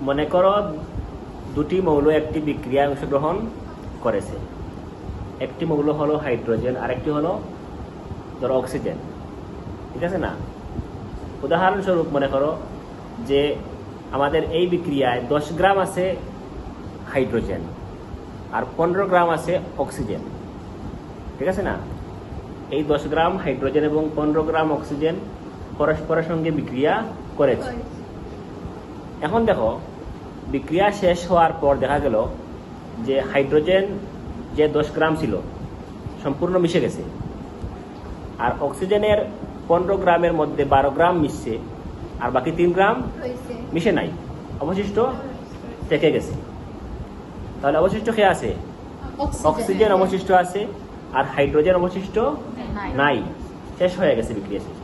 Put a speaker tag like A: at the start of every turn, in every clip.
A: মনে করো দুটি মৌল একটি বিক্রিয়ায় অংশগ্রহণ করেছে। একটি মৌল হলো হাইড্রোজেন আর একটি হলো ধরো অক্সিজেন, ঠিক আছে না? উদাহরণস্বরূপ মনে করো যে আমাদের এই বিক্রিয়ায় 10 গ্রাম আছে হাইড্রোজেন আর 15 গ্রাম আছে অক্সিজেন, ঠিক আছে না? এই 10 গ্রাম হাইড্রোজেন এবং 15 গ্রাম অক্সিজেন পরস্পরের সঙ্গে বিক্রিয়া করেছে। এখন দেখো বিক্রিয়া শেষ হওয়ার পর দেখা গেল যে হাইড্রোজেন যে 10 গ্রাম ছিল সম্পূর্ণ মিশে গেছে, আর অক্সিজেনের 15 গ্রামের মধ্যে 12 গ্রাম মিশছে আর বাকি 3 গ্রাম মিশে নাই, অবশিষ্ট থেকে গেছে। তাহলে অবশিষ্ট কে আছে? অক্সিজেন অবশিষ্ট আছে আর হাইড্রোজেন অবশিষ্ট নাই, শেষ হয়ে গেছে বিক্রিয়া শেষ।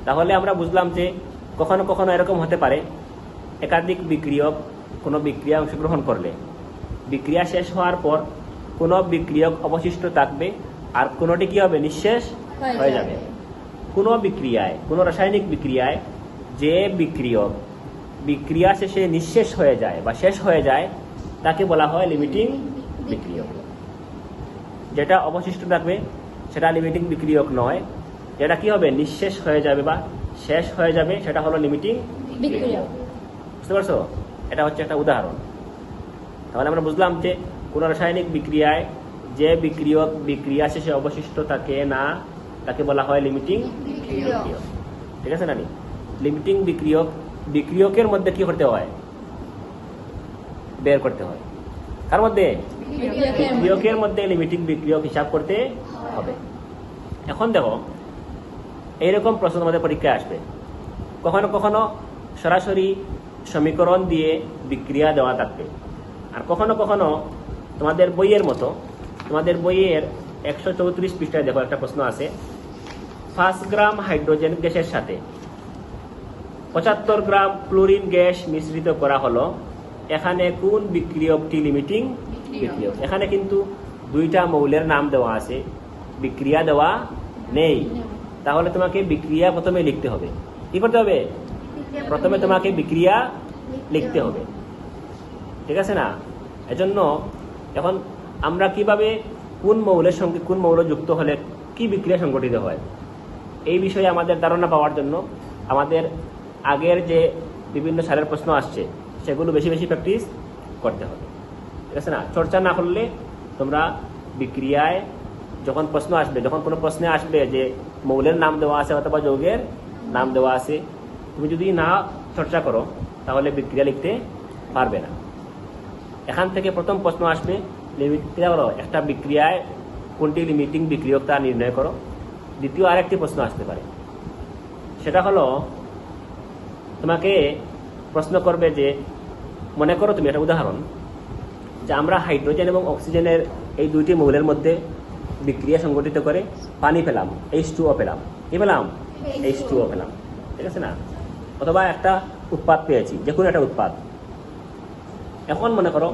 A: তাহলে আমরা বুঝলাম যে কখনো কখনো এরকম হতে পারে একাধিক বিক্রিয়ক কোনো বিক্রিয়া অংশগ্রহণ করলে বিক্রিয়া শেষ হওয়ার পর কোনো বিক্রিয়ক অবশিষ্ট থাকবে আর কোনোটি কি হবে? নিঃশেষ হয়ে যাবে। কোনো বিক্রিয়ায়, কোনো রাসায়নিক বিক্রিয়ায় যে বিক্রিয়ক বিক্রিয়া শেষে নিঃশেষ হয়ে যায় বা শেষ হয়ে যায় তাকে বলা হয় লিমিটিং বিক্রিয়ক। যেটা অবশিষ্ট থাকবে সেটা লিমিটিং বিক্রিয়ক নয়, যেটা কি হবে? নিঃশেষ হয়ে যাবে বা শেষ হয়ে যাবে, সেটা হলো লিমিটিং বিক্রিয়ক। বুঝতে পারছো? এটা হচ্ছে একটা উদাহরণ। তাহলে আমরা বুঝলাম যে কোন রাসায়নিক বিক্রিয়ায় যে বিক্রিয়ক বিক্রিয়া শেষে অবশিষ্ট থাকে না তাকে বলা হয় লিমিটিং বিক্রিয়ক, ঠিক আছে না? লিমিটিং বিক্রিয়কের মধ্যে কি করতে হয়? বের করতে হয়। কার মধ্যে? বিক্রিয়কের মধ্যে লিমিটিং বিক্রিয়ক হিসাব করতে হবে। এখন দেখো এইরকম প্রশ্ন আমাদের পরীক্ষায় আসবে। কখনো কখনো সরাসরি সমীকরণ দিয়ে বিক্রিয়া দেওয়া থাকবে, আর কখনো কখনো তোমাদের বইয়ের মতো, তোমাদের বইয়ের 134 পৃষ্ঠায় দেখো একটা প্রশ্ন আছে, 5 গ্রাম হাইড্রোজেন গ্যাসের সাথে 75 গ্রাম ক্লোরিন গ্যাস মিশ্রিত করা হলো, এখানে কোন বিক্রিয়কটি লিমিটিং বিক্রিয়ক? এখানে কিন্তু দুইটা মৌলের নাম দেওয়া আছে, বিক্রিয়া দেওয়া নেই। তাহলে তোমাকে বিক্রিয়া প্রথমে লিখতে হবে। কি করতে হবে? প্রথমে তোমাকে বিক্রিয়া লিখতে হবে, ঠিক আছে না? এজন্য এখন আমরা কিভাবে কোন মৌলের সঙ্গে কোন মৌল যুক্ত হলে কি বিক্রিয়া সংঘটিত হয় এই বিষয়ে আমাদের ধারণা পাওয়ার জন্য আমাদের আগের যে বিভিন্ন সালের প্রশ্ন আসছে সেগুলো বেশি বেশি প্র্যাকটিস করতে হবে, ঠিক আছে না? চর্চা না করলে তোমরা বিক্রিয়ায় যখন প্রশ্ন আসবে, যখন কোনো প্রশ্নে আসবে যে মৌলের নাম দেওয়া আছে অথবা যৌগের নাম দেওয়া আছে, তুমি যদি না চর্চা করো তাহলে বিক্রিয়া লিখতে পারবে না। এখান থেকে প্রথম প্রশ্ন আসবে একটা বিক্রিয়ায় কোনটি লিমিটিং বিক্রিয়ক তা নির্ণয় করো। দ্বিতীয় আরেকটি প্রশ্ন আসতে পারে, সেটা হলো তোমাকে প্রশ্ন করবে যে মনে করো তুমি একটা উদাহরণ যে আমরা হাইড্রোজেন এবং অক্সিজেনের এই দুইটি মৌলের মধ্যে বিক্রিয়া সংঘটিত করে পানি পেলাম, H2O পেলাম। কি পেলাম? H2O পেলাম, ঠিক আছে না? অথবা একটা উৎপাদ পেয়েছি, যে কোনো একটা উৎপাদ। এখন মনে করো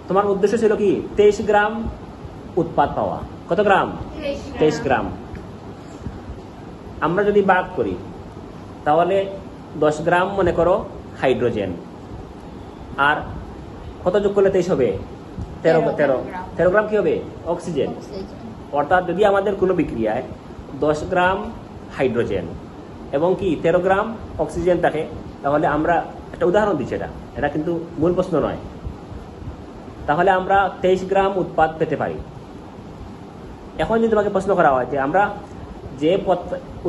A: তোমার উদ্দেশ্য ছিল কি? 23 গ্রাম উৎপাদ পাওয়া। কত গ্রাম? 23 গ্রাম। আমরা যদি ভাগ করি তাহলে 10 গ্রাম মনে করো হাইড্রোজেন, আর কত যোগ করলে 23 হবে? 13 গ্রাম কি হবে? অক্সিজেন। অর্থাৎ যদি আমাদের কোনো বিক্রিয়ায় 10 গ্রাম হাইড্রোজেন এবং কি 13 গ্রাম অক্সিজেন থাকে, তাহলে আমরা একটা উদাহরণ দিচ্ছি, এটা কিন্তু মূল প্রশ্ন নয়, তাহলে আমরা 23 গ্রাম উৎপাদ পেতে পারি। এখন যদি তোমাকে প্রশ্ন করা হয় যে আমরা যে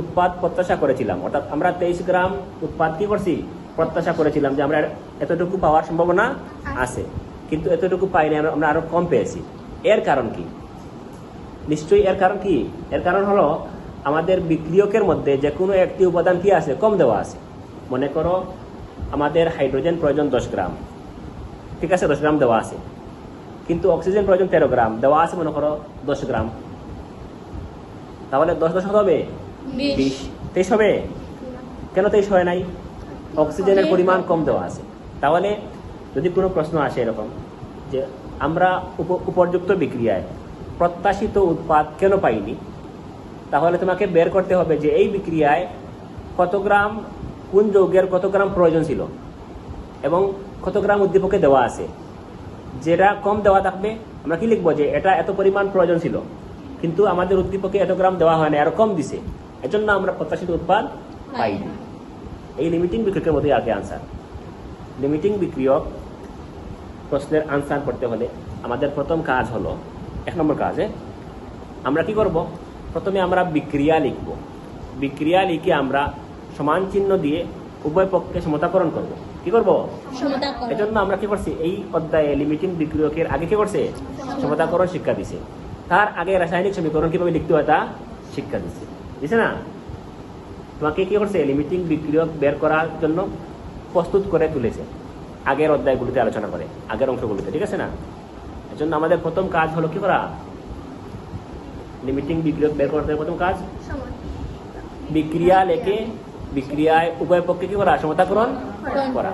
A: উৎপাদ প্রত্যাশা করেছিলাম, অর্থাৎ আমরা 23 গ্রাম উৎপাদ কি করছি? প্রত্যাশা করেছিলাম যে আমরা এতটুকু পাওয়ার সম্ভাবনা আছে, কিন্তু এতটুকু পাইনি, আমরা আরো কম পেয়েছি। এর কারণ কি? নিশ্চয়ই এর কারণ কি? এর কারণ হলো আমাদের বিক্রিয়কের মধ্যে যে কোনো একটি উপাদান কি আছে? কম দেওয়া আছে। মনে করো আমাদের হাইড্রোজেন প্রয়োজন 10 গ্রাম, ঠিক আছে, 10 গ্রাম দেওয়া আছে, কিন্তু অক্সিজেন প্রয়োজন 13 গ্রাম, দেওয়া আছে মনে করো 10 গ্রাম। তাহলে 10 কত হবে? 20। 23 হবে? কেন 23 হয় নাই? অক্সিজেনের পরিমাণ কম দেওয়া আছে। তাহলে যদি কোনো প্রশ্ন আসে এরকম যে আমরা উপযুক্ত বিক্রিয়ায় প্রত্যাশিত উৎপাদ কেন পাইনি, তাহলে তোমাকে বের করতে হবে যে এই বিক্রিয়ায় কত গ্রাম কোন যৌগের কত গ্রাম প্রয়োজন ছিল। এবং কত গ্রাম উদ্দীপকে দেওয়া আছে। যেটা কম দেওয়া থাকবে আমরা কি লিখবো, যে এটা এত পরিমাণ প্রয়োজন ছিল কিন্তু আমাদের উদ্দীপকে এত গ্রাম দেওয়া হয় না, আরো কম দিছে, এজন্য আমরা প্রত্যাশিত উৎপাদ পাইনি। এই লিমিটিং বিক্রিয়কের মধ্যে আগে আনসার। লিমিটিং বিক্রিয়ক প্রশ্নের আনসার করতে হলে আমাদের প্রথম কাজ হলো, 1 নম্বর কাজে আমরা কি করব, প্রথমে আমরা বিক্রিয়া লিখব। বিক্রিয়া লিখে আমরা সমান চিহ্ন দিয়ে উভয় পক্ষে সমতাকরণ করব। কি করব? এজন্য আমরা কি করছি, এই অধ্যায়ে লিমিটিং বিক্রিয়কের আগে কি করছে, সমতাকরণ শিক্ষা দিছে। তার আগে রাসায়নিক সমীকরণ কিভাবে লিখতে হয় তা শিক্ষা দিছে না? তোমাকে কি করছে, লিমিটিং বিক্রিয়ক বের করার জন্য প্রস্তুত করে তুলেছে আগের অধ্যায়গুলিতে আলোচনা করে, আগের অংশগুলিতে, ঠিক আছে না? এজন্য আমাদের প্রথম কাজ হলো কি করা, লিমিটিং বিক্রিয়ক বের করতে প্রথম কাজ বিক্রিয়া লেখে বিক্রিয়ায় উভয় পক্ষে কি করা, সমতাকরণ করা।